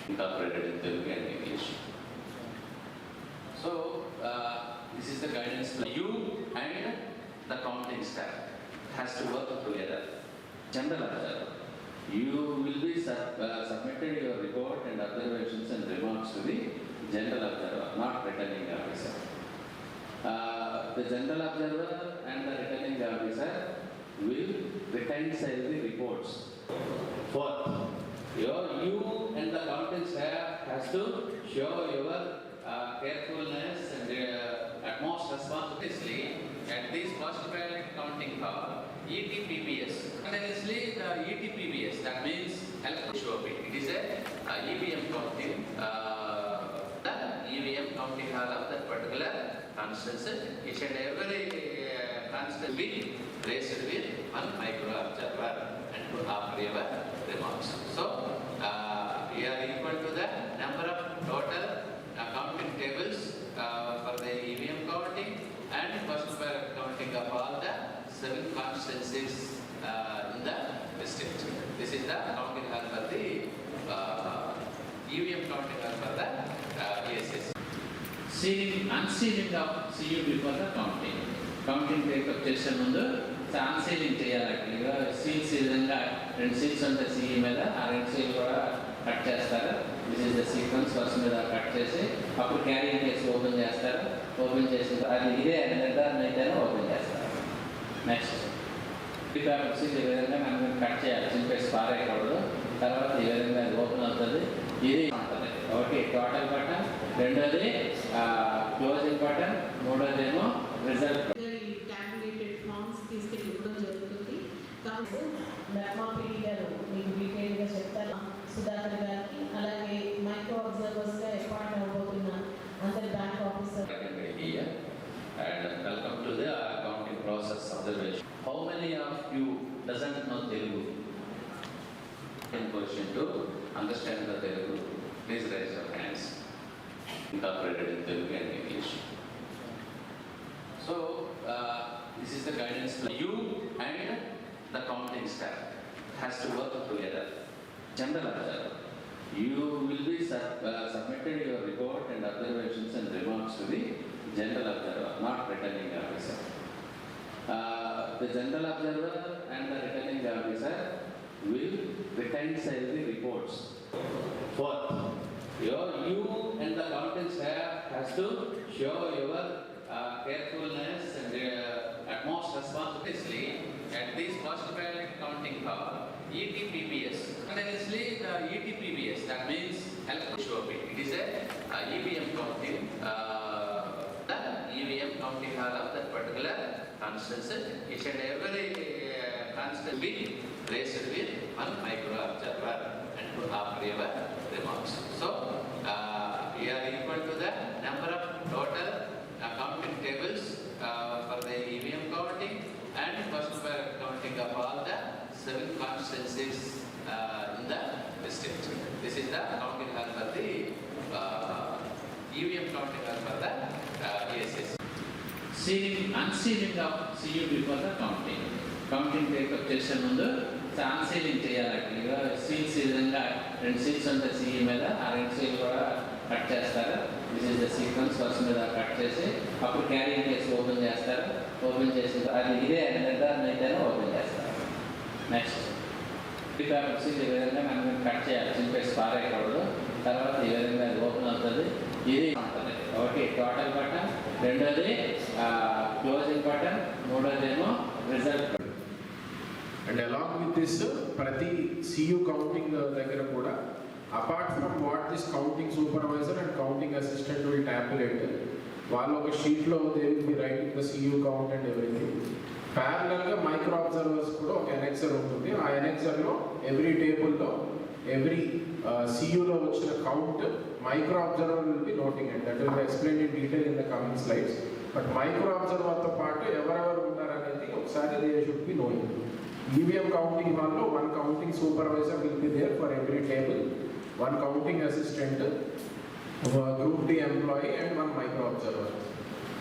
incorporated in Telugu and English. So, this is the guidance for you and the counting staff has to work together. General observer, you will be submitted your report and observations and remarks to the general observer, not returning officer. The general observer and the returning officer will reconcile the reports. Fourth, you and the counting staff has to show your carefulness and utmost responsibility at this first ballot counting hall, ETPBS. Continuously the ETPBS, that means electronic. It is a EVM counting, the EVM counting hall of that particular constituency. Each and every constituency be raised with one micro observer and to offer your remarks. So, we are equal to the number of total counting tables for the EVM counting and first ballot counting of all the 7 constituencies in the district. This is the counting hall for the EVM counting hall for the ESS. Sealing, unsealing of CU before the counting. Counting take up చేసే ముందు అన్సీలింగ్ చేయాలి. Seals ఈ విధంగా 2 seals ఉంటాయి CE మీద, ఆ 2 seal కూడా cut చేస్తారు. This is the sequence. First మీద కట్ చేసి అప్పుడు క్యారింగ్ కేసు ఓపెన్ చేస్తారు. ఓపెన్ చేసిన అది ఇదే నిర్ధారణ అయితేనే ఓపెన్ చేస్తారు. నెక్స్ట్ పేపర్స్ ఈ విధంగా మనం కట్ చేయాలి, చింపేసి పారేయకూడదు. తర్వాత ఈ విధంగా అది ఓపెన్ అవుతుంది. ఇది ఉంటుంది ఒకటి టోటల్ బటన్, రెండోది క్లోజింగ్ బటన్, మూడోదేమో రిజల్ట్. తీసుకెళ్ళి ఇవ్వడం జరుగుతుంది. కాబట్టి మెర్మాపీడి గారు మీకు డీటెయిల్గా చెప్తారు, సుధాకర్ గారికి. అలాగే మైక్రో అబ్జర్వర్స్గా అపాయింట్ అవబోతున్న అందరి bank officer. And welcome to the accounting process observation. How many of you doesn't know Telugu? In question to understand the Telugu, please raise your hands. Incorporated in Telugu and English. So, this is the guidance for you and the counting staff has to work together. General observer, you will be submitted your report and observations and remarks to the general observer, not returning officer. The general observer and the returning officer will reconcile the reports. Fourth, you and the counting staff has to show your carefulness and utmost responsibility at this first ballot counting hall, ETPBS. Continuously the ETPBS, that means electronic. It is a EVM counting, the EVM counting hall of that particular constituency. Each and every constituency be raised with one micro observer and to offer your remarks. So, we are equal to the number of total counting tables for the EVM counting and first ballot counting of all the 7 constituencies in the district. This is the counting hall for the EVM counting hall for the ESS. Sealing, unsealing of CU before the counting. Counting take up చేసే ముందు అన్సీలింగ్ చేయాలి. Seals ఈ విధంగా 2 seals ఉంటాయి CE మీద, ఆ 2 seal కూడా cut చేస్తారు. This is the sequence. First మీద కట్ చేసి అప్పుడు క్యారింగ్ కేసు ఓపెన్ చేస్తారు. ఓపెన్ చేసిన అది ఇదే నిర్ధారణ అయితేనే ఓపెన్ చేస్తారు. నెక్స్ట్ పేపర్స్ ఈ విధంగా మనం కట్ చేయాలి, చింపేసి పారేయకూడదు. తర్వాత ఈ విధంగా అది ఓపెన్ అవుతుంది. ఇది ఉంటుంది ఒకటి టోటల్ బటన్, రెండోది క్లోజింగ్ బటన్, మూడోదేమో result. And along with this, ప్రతి CU counting దగ్గర కూడా apart from what this counting supervisor and counting assistant will tabulate, వాళ్ళు ఒక షీట్లో they will be writing the CU count and everything. ప్యారలల్గా micro observers కూడా ఒక ఎనెక్సర్ ఉంటుంది. ఆ ఎనెక్సర్లో ఎవ్రీ టేబుల్లో ఎవ్రీ CUలో వచ్చిన count micro observer will be noting and that will explain in detail in the coming slides. But micro అబ్జర్వర్తో పాటు ఎవరెవరు ఉంటారనేది ఒకసారి they should be knowing. EVM counting hall, one counting supervisor will be there for every table, one counting assistant, group D employee and one micro observer.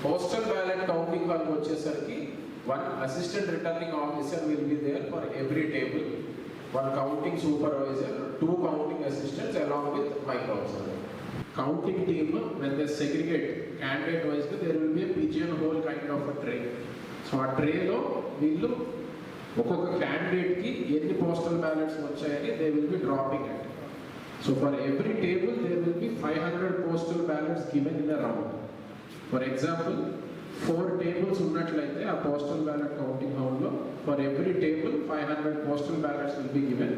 Postal ballot counting hall vachesariki one assistant returning officer will be there for every table, one counting supervisor, two counting assistants along with micro counting team, when they segregate candidate wise, there will be a pigeonhole kind of a tray. So ఆ ట్రేలో వీళ్ళు ఒక్కొక్క క్యాండిడేట్కి ఎన్ని postal ballots వచ్చాయని they will be dropping it. So for every table there will be 500 postal ballots given in a round. For example 4 tables ఉన్నట్లయితే ఆ postal ballot counting హౌల్లో for every table 500 postal ballots will be given.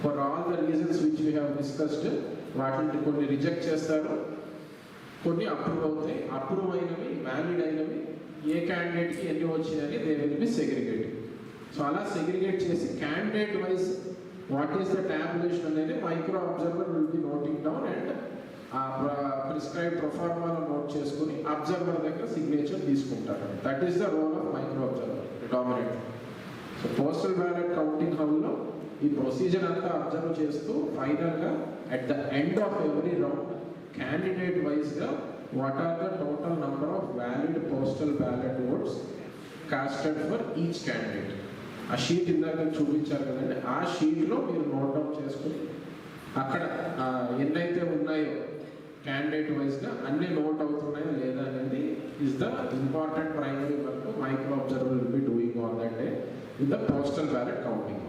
For all the reasons which we have discussed, వాటిని కొన్ని reject చేస్తారు, కొన్ని approve అవుతాయి. Approve అయినవి, valid అయినవి, ఏ క్యాండిడేట్కి ఎన్ని వచ్చినాయని they will be segregating. So అలా సెగ్రిగేట్ చేసి candidate wise what is the tabulation అనేది micro observer will be noting down and ఆ ప్రిస్క్రైబ్ ప్రొఫార్మాలో నోట్ చేసుకుని అబ్జర్వర్ దగ్గర సిగ్నేచర్ తీసుకుంటారు. That is the role of micro observer dominate. So postal ballot counting హౌల్లో ఈ ప్రొసీజర్ అంతా అబ్జర్వ్ చేస్తూ ఫైనల్గా at the end of every round candidate వైజ్గా what are the total number of valid postal ballot votes casted for each candidate. ఆ sheet ఇందాక చూపించారు కదండి, ఆ షీట్లో మీరు నోట్ డౌన్ చేసుకుని అక్కడ ఎన్నైతే ఉన్నాయో క్యాండిడేట్ వైజ్గా అన్ని నోట్ అవుతున్నాయో లేదా అనేది is the important primary work micro observer will be doing on that day with the postal ballot counting.